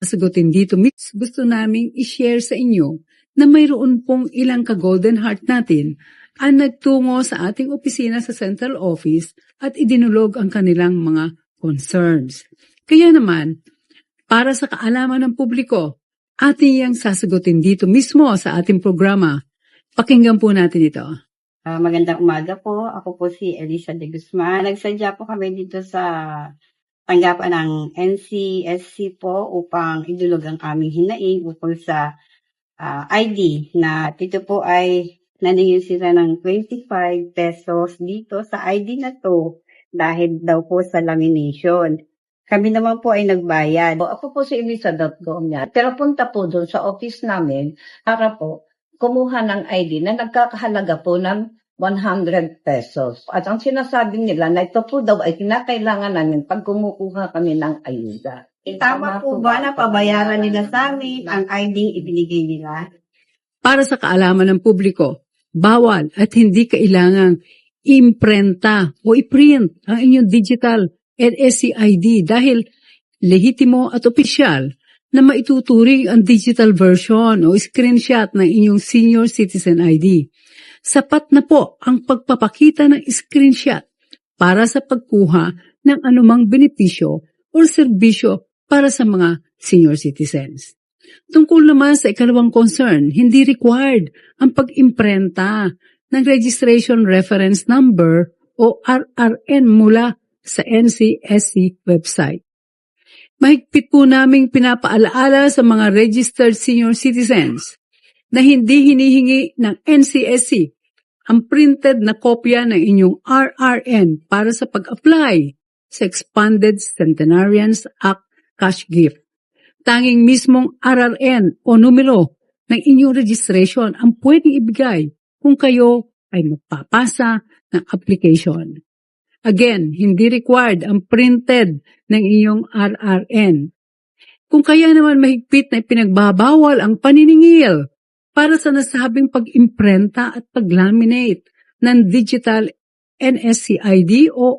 sagutin dito, Miss, gusto naming i-share sa inyo na mayroon pong ilang ka-Golden Heart natin ang nagtungo sa ating opisina sa Central Office at idinulog ang kanilang mga concerns. Kaya naman, para sa kaalaman ng publiko, ating yang sasagutin dito mismo sa ating programa. Pakinggan po natin ito. Magandang umaga po. Ako po si Elisa de Guzman. Nagsadya po kami dito sa tanggapan ng NCSC po upang idulog ang aming hinaing ukol sa ID na dito po ay naningin sila ng 25 pesos dito sa ID na to dahil daw po sa lamination. Kami naman po ay nagbayad. Ako po si Elisa.com niya. Pero punta po doon sa office namin para po kumuha ng ID na nagkakahalaga po ng 100 pesos. At ang sinasabi nila na ito po daw ay kinakailangan namin pag kumukuha kami ng ayuda. Tama po ba na pabayaran nila sa amin ang ID ibinigay nila? Para sa kaalaman ng publiko, bawal at hindi kailangang imprenta o i-print ang inyong digital NSC ID dahil lehitimo at opisyal na maituturing ang digital version o screenshot ng inyong senior citizen ID. Sapat na po ang pagpapakita ng screenshot para sa pagkuha ng anumang benepisyo o serbisyo para sa mga senior citizens. Tungkol naman sa ikalawang concern, hindi required ang pag-imprenta ng Registration Reference Number o RRN mula sa NCSC website. Mahigpit po naming pinapaalaala sa mga registered senior citizens na hindi hinihingi ng NCSC ang printed na kopya ng inyong RRN para sa pag-apply sa Expanded Centenarians Act Cash Gift. Tanging mismong RRN o numero ng inyong registration ang pwedeng ibigay kung kayo ay magpapasa ng application. Again, hindi required ang printed ng inyong RRN. Kung kaya naman mahigpit na ipinagbabawal ang paniningil para sa nasabing pag-imprenta at pag-laminate ng digital NSC ID o